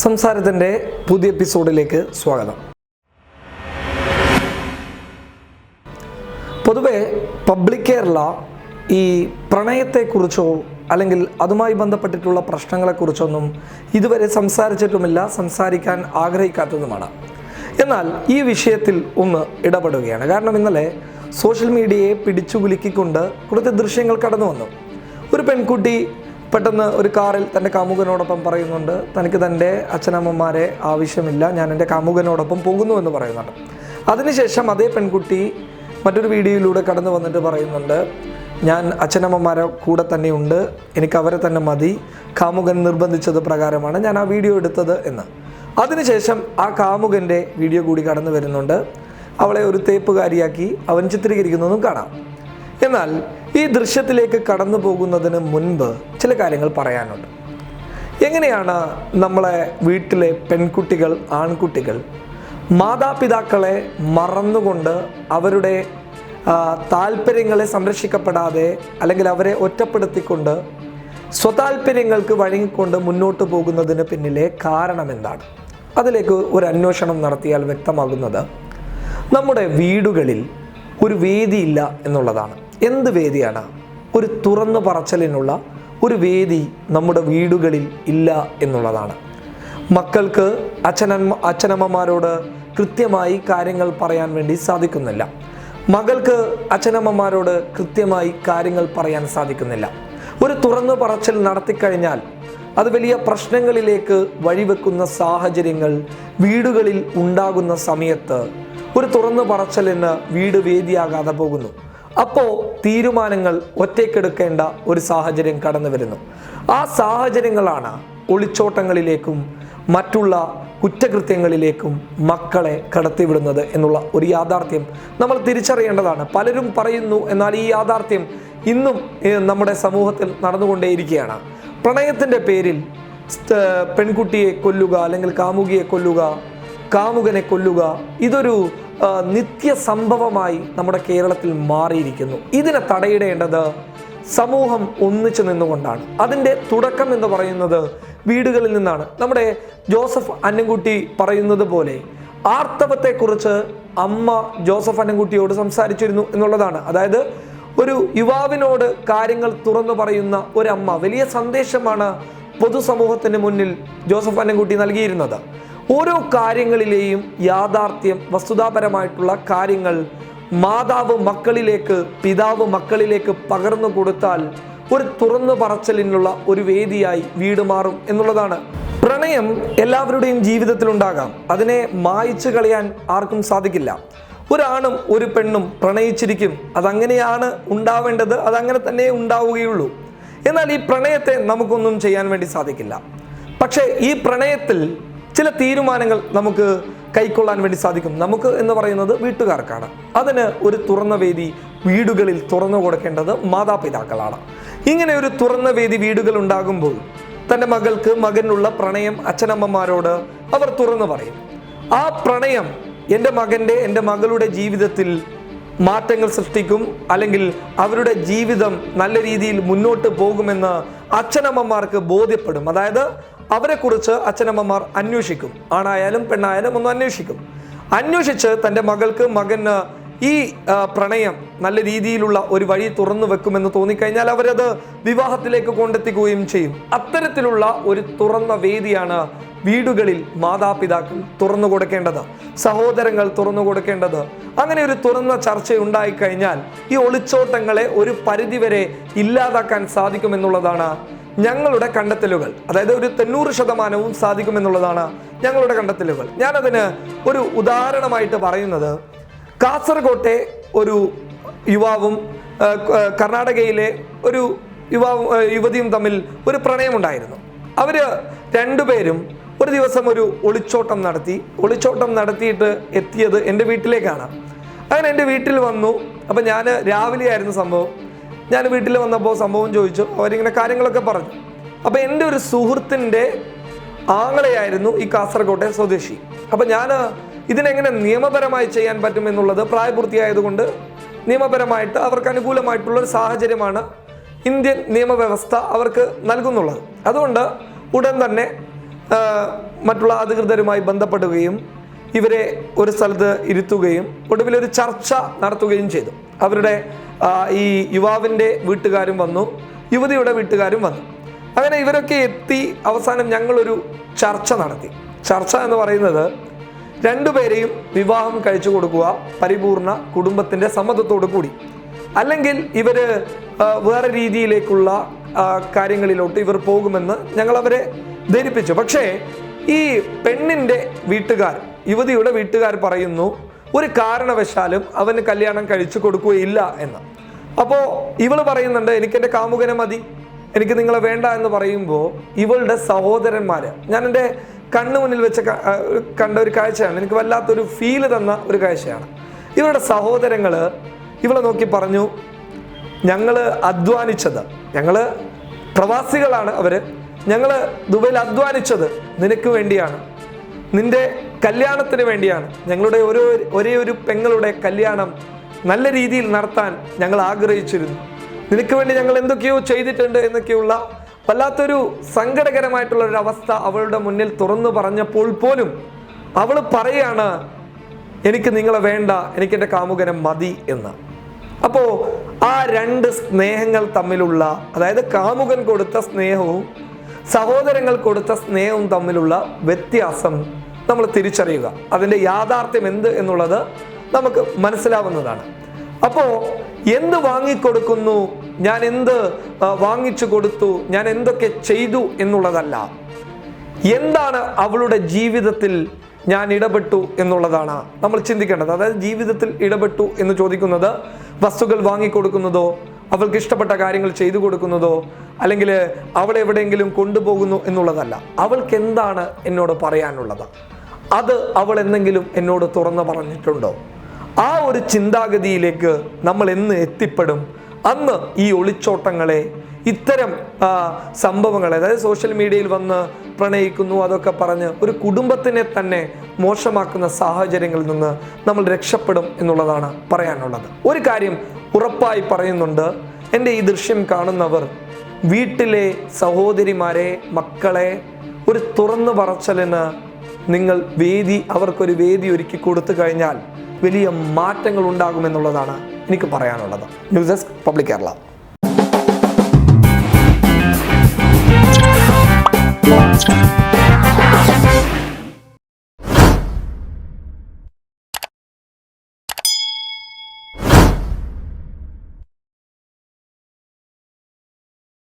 സംസാരത്തിൻ്റെ പുതിയ എപ്പിസോഡിലേക്ക് സ്വാഗതം. പൊതുവെ പബ്ലിക് കേരള ഈ പ്രണയത്തെക്കുറിച്ചോ അല്ലെങ്കിൽ അതുമായി ബന്ധപ്പെട്ടിട്ടുള്ള പ്രശ്നങ്ങളെക്കുറിച്ചൊന്നും ഇതുവരെ സംസാരിച്ചിട്ടുമില്ല, സംസാരിക്കാൻ ആഗ്രഹിക്കാത്തതുമാണ്. എന്നാൽ ഈ വിഷയത്തിൽ ഒന്ന് ഇടപെടുകയാണ്. കാരണം ഇന്നലെ സോഷ്യൽ മീഡിയയെ പിടിച്ചുകുലുക്കിക്കൊണ്ട് കുറച്ച് ദൃശ്യങ്ങൾ കടന്നു വന്നു. ഒരു പെൺകുട്ടി പെട്ടെന്ന് ഒരു കാറിൽ തൻ്റെ കാമുകനോടൊപ്പം പറയുന്നുണ്ട്, തനിക്ക് തൻ്റെ അച്ഛനമ്മമാരെ ആവശ്യമില്ല, ഞാൻ എൻ്റെ കാമുകനോടൊപ്പം പോകുന്നു എന്ന് പറയുന്നുണ്ട്. അതിനുശേഷം അതേ പെൺകുട്ടി മറ്റൊരു വീഡിയോയിലൂടെ കടന്നു വന്നിട്ട് പറയുന്നുണ്ട്, ഞാൻ അച്ഛനമ്മമാരെ കൂടെ തന്നെയുണ്ട്, എനിക്ക് അവരെ തന്നെ മതി, കാമുകൻ നിർബന്ധിച്ചത് പ്രകാരമാണ് ഞാൻ ആ വീഡിയോ എടുത്തത് എന്ന്. അതിനുശേഷം ആ കാമുകൻ്റെ വീഡിയോ കൂടി കടന്നു വരുന്നുണ്ട്. അവളെ ഒരു തേപ്പുകാരിയാക്കി അവൻ ചിത്രീകരിക്കുന്നതും കാണാം. എന്നാൽ ഈ ദൃശ്യത്തിലേക്ക് കടന്നു പോകുന്നതിന് മുൻപ് ചില കാര്യങ്ങൾ പറയാനുണ്ട്. എങ്ങനെയാണ് നമ്മളെ വീട്ടിലെ പെൺകുട്ടികൾ, ആൺകുട്ടികൾ മാതാപിതാക്കളെ മറന്നുകൊണ്ട് അവരുടെ താല്പര്യങ്ങളെ സംരക്ഷിക്കപ്പെടാതെ അല്ലെങ്കിൽ അവരെ ഒറ്റപ്പെടുത്തിക്കൊണ്ട് സ്വതാല്പര്യങ്ങൾക്ക് വഴങ്ങിക്കൊണ്ട് മുന്നോട്ട് പോകുന്നതിന് പിന്നിലെ കാരണം എന്താണ്? അതിലേക്ക് ഒരു അന്വേഷണം നടത്തിയാൽ വ്യക്തമാകുന്നത് നമ്മുടെ വീടുകളിൽ ഒരു വേദിയില്ല എന്നുള്ളതാണ്. എന്ത് വേദിയാണ്? ഒരു തുറന്നു പറച്ചിലിനുള്ള ഒരു നമ്മുടെ വീടുകളിൽ ഇല്ല എന്നുള്ളതാണ്. മക്കൾക്ക് അച്ഛനമ്മമാരോട് കൃത്യമായി കാര്യങ്ങൾ പറയാൻ വേണ്ടി സാധിക്കുന്നില്ല. മകൾക്ക് അച്ഛനമ്മമാരോട് കൃത്യമായി കാര്യങ്ങൾ പറയാൻ സാധിക്കുന്നില്ല. ഒരു തുറന്നു പറച്ചിൽ നടത്തിക്കഴിഞ്ഞാൽ അത് വലിയ പ്രശ്നങ്ങളിലേക്ക് വഴിവെക്കുന്ന സാഹചര്യങ്ങൾ വീടുകളിൽ ഉണ്ടാകുന്ന സമയത്ത് ഒരു തുറന്നു പറച്ചിലിന് വീട് വേദിയാകാതെ പോകുന്നു. അപ്പോൾ തീരുമാനങ്ങൾ ഒറ്റയ്ക്കെടുക്കേണ്ട ഒരു സാഹചര്യം കടന്നു വരുന്നു. ആ സാഹചര്യങ്ങളാണ് ഒളിച്ചോട്ടങ്ങളിലേക്കും മറ്റുള്ള കുറ്റകൃത്യങ്ങളിലേക്കും മക്കളെ കടത്തിവിടുന്നത് എന്നുള്ള ഒരു യാഥാർത്ഥ്യം നമ്മൾ തിരിച്ചറിയേണ്ടതാണ്. പലരും പറയുന്നു, എന്നാൽ ഈ യാഥാർത്ഥ്യം ഇന്നും നമ്മുടെ സമൂഹത്തിൽ നടന്നുകൊണ്ടേയിരിക്കുകയാണ്. പ്രണയത്തിൻ്റെ പേരിൽ പെൺകുട്ടിയെ കൊല്ലുക, അല്ലെങ്കിൽ കാമുകിയെ കൊല്ലുക, കാമുകനെ കൊല്ലുക, ഇതൊരു നിത്യ സംഭവമായി നമ്മുടെ കേരളത്തിൽ മാറിയിരിക്കുന്നു. ഇതിനെ തടയിടേണ്ടത് സമൂഹം ഒന്നിച്ചു നിന്നുകൊണ്ടാണ്. അതിൻ്റെ തുടക്കം എന്ന് പറയുന്നത് വീടുകളിൽ നിന്നാണ്. നമ്മുടെ ജോസഫ് അന്നംകുട്ടി പറയുന്നത് പോലെ ആർത്തവത്തെക്കുറിച്ച് അമ്മ ജോസഫ് അന്നംകുട്ടിയോട് സംസാരിച്ചിരുന്നു എന്നുള്ളതാണ്. അതായത് ഒരു യുവാവിനോട് കാര്യങ്ങൾ തുറന്നു പറയുന്ന ഒരമ്മ. വലിയ സന്ദേശമാണ് പൊതുസമൂഹത്തിന് മുന്നിൽ ജോസഫ് അന്നംകുട്ടി നൽകിയിരുന്നത്. ഓരോ കാര്യങ്ങളിലെയും യാഥാർത്ഥ്യം, വസ്തുതാപരമായിട്ടുള്ള കാര്യങ്ങൾ മാതാവ് മക്കളിലേക്ക്, പിതാവ് മക്കളിലേക്ക് പകർന്നു കൊടുത്താൽ ഒരു തുറന്നു പറച്ചിലിനുള്ള ഒരു വേദിയായി വീട് മാറും എന്നുള്ളതാണ്. പ്രണയം എല്ലാവരുടെയും ജീവിതത്തിലുണ്ടാകാം. അതിനെ മായ്ച്ചു കളയാൻ ആർക്കും സാധിക്കില്ല. ഒരാണും ഒരു പെണ്ണും പ്രണയിച്ചിരിക്കും. അതങ്ങനെയാണ് ഉണ്ടാവേണ്ടത്, അതങ്ങനെ തന്നെ ഉണ്ടാവുകയുള്ളൂ. എന്നാൽ ഈ പ്രണയത്തെ നമുക്കൊന്നും ചെയ്യാൻ വേണ്ടി സാധിക്കില്ല. പക്ഷേ ഈ പ്രണയത്തിൽ ചില തീരുമാനങ്ങൾ നമുക്ക് കൈക്കൊള്ളാൻ വേണ്ടി സാധിക്കും. നമുക്ക് എന്ന് പറയുന്നത് വീട്ടുകാർക്കാണ്. അതിന് ഒരു തുറന്ന വേദി വീടുകളിൽ തുറന്നു കൊടുക്കേണ്ടത് മാതാപിതാക്കളാണ്. ഇങ്ങനെ ഒരു തുറന്ന വേദി വീടുകൾ ഉണ്ടാകുമ്പോൾ തൻ്റെ മകൾക്ക്, മകനുള്ള പ്രണയം അച്ഛനമ്മമാരോട് അവർ തുറന്നു പറയും. ആ പ്രണയം എൻ്റെ മകളുടെ ജീവിതത്തിൽ മാറ്റങ്ങൾ സൃഷ്ടിക്കും, അല്ലെങ്കിൽ അവരുടെ ജീവിതം നല്ല രീതിയിൽ മുന്നോട്ട് പോകുമെന്ന് അച്ഛനമ്മമാർക്ക് ബോധ്യപ്പെടും. അതായത് അവരെക്കുറിച്ച് അച്ഛനമ്മമാർ അന്വേഷിക്കും. ആണായാലും പെണ്ണായാലും ഒന്ന് അന്വേഷിച്ച് തൻ്റെ മകൾക്ക്, മകന് ഈ പ്രണയം നല്ല രീതിയിലുള്ള ഒരു വഴി തുറന്നു വെക്കുമെന്ന് തോന്നിക്കഴിഞ്ഞാൽ അവരത് വിവാഹത്തിലേക്ക് കൊണ്ടെത്തിക്കുകയും ചെയ്യും. അത്തരത്തിലുള്ള ഒരു തുറന്ന വേദിയാണ് വീടുകളിൽ മാതാപിതാക്കൾ തുറന്നു കൊടുക്കേണ്ടത്, സഹോദരങ്ങൾ തുറന്നു കൊടുക്കേണ്ടത്. അങ്ങനെ ഒരു തുറന്ന ചർച്ച ഉണ്ടായിക്കഴിഞ്ഞാൽ ഈ ഒളിച്ചോട്ടങ്ങളെ ഒരു പരിധിവരെ ഇല്ലാതാക്കാൻ സാധിക്കുമെന്നുള്ളതാണ് ഞങ്ങളുടെ കണ്ടെത്തലുകൾ. അതായത് ഒരു 90% സാധിക്കുമെന്നുള്ളതാണ് ഞങ്ങളുടെ കണ്ടെത്തലുകൾ. ഞാനതിന് ഒരു ഉദാഹരണമായിട്ട് പറയുന്നത്, കാസർഗോട്ടെ ഒരു യുവാവും കർണാടകയിലെ ഒരു യുവതിയും തമ്മിൽ ഒരു പ്രണയമുണ്ടായിരുന്നു. അവർ രണ്ടുപേരും ഒരു ദിവസം ഒരു ഒളിച്ചോട്ടം നടത്തിയിട്ട് എത്തിയത് എൻ്റെ വീട്ടിലേക്കാണ്. അങ്ങനെ എൻ്റെ വീട്ടിൽ വന്നു. അപ്പം ഞാൻ രാവിലെയായിരുന്നു സംഭവം. ഞാൻ വീട്ടിൽ വന്നപ്പോൾ സംഭവം ചോദിച്ചു. അവരിങ്ങനെ കാര്യങ്ങളൊക്കെ പറഞ്ഞു. അപ്പോൾ എൻ്റെ ഒരു സുഹൃത്തിൻ്റെ ആങ്ങളെയായിരുന്നു ഈ കാസർഗോട്ടെ സ്വദേശി. അപ്പം ഞാൻ ഇതിനെങ്ങനെ നിയമപരമായി ചെയ്യാൻ പറ്റുമെന്നുള്ളത്, പ്രായപൂർത്തിയായതുകൊണ്ട് നിയമപരമായിട്ട് അവർക്ക് അനുകൂലമായിട്ടുള്ളൊരു സാഹചര്യമാണ് ഇന്ത്യൻ നിയമവ്യവസ്ഥ അവർക്ക് നൽകുന്നുള്ളത്. അതുകൊണ്ട് ഉടൻ തന്നെ മറ്റുള്ള അധികൃതരുമായി ബന്ധപ്പെടുകയും ഇവരെ ഒരു സ്ഥലത്ത് ഇരുത്തുകയും ഒടുവിൽ ഒരു ചർച്ച നടത്തുകയും ചെയ്തു. അവരുടെ ഈ യുവാവിൻ്റെ വീട്ടുകാരും വന്നു, യുവതിയുടെ വീട്ടുകാരും വന്നു. അങ്ങനെ ഇവരൊക്കെ എത്തി അവസാനം ഞങ്ങളൊരു ചർച്ച നടത്തി. ചർച്ച എന്ന് പറയുന്നത് രണ്ടുപേരെയും വിവാഹം കഴിച്ചു കൊടുക്കുക പരിപൂർണ കുടുംബത്തിൻ്റെ സമ്മതത്തോടു കൂടി, അല്ലെങ്കിൽ ഇവർ വേറെ രീതിയിലേക്കുള്ള കാര്യങ്ങളിലോട്ട് ഇവർ പോകുമെന്ന് ഞങ്ങൾ അവരെ ധരിപ്പിച്ചു. പക്ഷേ ഈ പെണ്ണിൻ്റെ വീട്ടുകാർ, യുവതിയുടെ വീട്ടുകാർ പറയുന്നു ഒരു കാരണവശാലും അവന് കല്യാണം കഴിച്ചു കൊടുക്കുകയില്ല എന്ന്. അപ്പോൾ ഇവൾ പറയുന്നുണ്ട് എനിക്കെൻ്റെ കാമുകനെ മതി, എനിക്ക് നിങ്ങളെ വേണ്ട എന്ന് പറയുമ്പോൾ ഇവളുടെ സഹോദരന്മാർ, ഞാൻ എൻ്റെ കണ്ണു മുന്നിൽ വെച്ച് കണ്ട ഒരു കാഴ്ചയാണ്, എനിക്ക് വല്ലാത്തൊരു ഫീല് തന്ന ഒരു കാഴ്ചയാണ്. ഇവരുടെ സഹോദരങ്ങൾ ഇവളെ നോക്കി പറഞ്ഞു, ഞങ്ങൾ അധ്വാനിച്ചത്, ഞങ്ങൾ പ്രവാസികളാണ് അവർ, ഞങ്ങൾ ദുബൈയിൽ അധ്വാനിച്ചത് നിനക്ക് വേണ്ടിയാണ്, നിന്റെ കല്യാണത്തിന് വേണ്ടിയാണ്. ഞങ്ങളുടെ ഒരേ ഒരു പെങ്ങളുടെ കല്യാണം നല്ല രീതിയിൽ നടത്താൻ ഞങ്ങൾ ആഗ്രഹിച്ചിരുന്നു, നിനക്ക് വേണ്ടി ഞങ്ങൾ എന്തൊക്കെയോ ചെയ്തിട്ടുണ്ട് എന്നൊക്കെയുള്ള വല്ലാത്തൊരു സങ്കടകരമായിട്ടുള്ള ഒരു അവസ്ഥ അവളുടെ മുന്നിൽ തുറന്നു പറഞ്ഞപ്പോൾ പോലും അവൾ പറയാണ് എനിക്ക് നിങ്ങളെ വേണ്ട, എനിക്കെൻ്റെ കാമുകനെ മതി എന്ന്. അപ്പോൾ ആ രണ്ട് സ്നേഹങ്ങൾ തമ്മിലുള്ള, അതായത് കാമുകൻ കൊടുത്ത സ്നേഹവും സഹോദരങ്ങൾ കൊടുത്ത സ്നേഹവും തമ്മിലുള്ള വ്യത്യാസം നമ്മൾ തിരിച്ചറിയുക, അതിൻ്റെ യാഥാർത്ഥ്യം എന്ത് എന്നുള്ളത് നമുക്ക് മനസ്സിലാവുന്നതാണ്. അപ്പോൾ എന്ത് വാങ്ങിക്കൊടുക്കുന്നു, ഞാൻ എന്ത് വാങ്ങിച്ചു കൊടുത്തു, ഞാൻ എന്തൊക്കെ ചെയ്തു എന്നുള്ളതല്ല, എന്താണ് അവളുടെ ജീവിതത്തിൽ ഞാൻ ഇടപെട്ടു എന്നുള്ളതാണ് നമ്മൾ ചിന്തിക്കേണ്ടത്. അതായത് ജീവിതത്തിൽ ഇടപെട്ടു എന്ന് ചോദിക്കുന്നത് വസ്തുക്കൾ വാങ്ങിക്കൊടുക്കുന്നതോ അവൾക്ക് ഇഷ്ടപ്പെട്ട കാര്യങ്ങൾ ചെയ്തു കൊടുക്കുന്നതോ അല്ലെങ്കിൽ അവളെ എവിടെയെങ്കിലും കൊണ്ടുപോകുന്നു എന്നുള്ളതല്ല. അവൾക്ക് എന്താണ് എന്നോട് പറയാനുള്ളത്, അത് അവൾ എന്തെങ്കിലും എന്നോട് തുറന്നു പറഞ്ഞിട്ടുണ്ടോ? ആ ഒരു ചിന്താഗതിയിലേക്ക് നമ്മൾ എന്ന് എത്തിപ്പെടും, അന്ന് ഈ ഒളിച്ചോട്ടങ്ങളെ, ഇത്തരം സംഭവങ്ങളെ, അതായത് സോഷ്യൽ മീഡിയയിൽ വന്ന് പ്രണയിക്കുന്നു അതൊക്കെ പറഞ്ഞ് ഒരു കുടുംബത്തിനെ തന്നെ മോശമാക്കുന്ന സാഹചര്യങ്ങളിൽ നിന്ന് നമ്മൾ രക്ഷപ്പെടും എന്നുള്ളതാണ് പറയാനുള്ളത്. ഒരു കാര്യം ഉറപ്പായി പറയുന്നുണ്ട്, എൻ്റെ ഈ ദൃശ്യം കാണുന്നവർ വീട്ടിലെ സഹോദരിമാരെ, മക്കളെ ഒരു തുറന്നു പറച്ചലിന് നിങ്ങൾ അവർക്കൊരു വേദി ഒരുക്കി കൊടുത്തു കഴിഞ്ഞാൽ വലിയ മാറ്റങ്ങൾ ഉണ്ടാകുമെന്നുള്ളതാണ് എനിക്ക് പറയാനുള്ളത്. News desk public Kerala.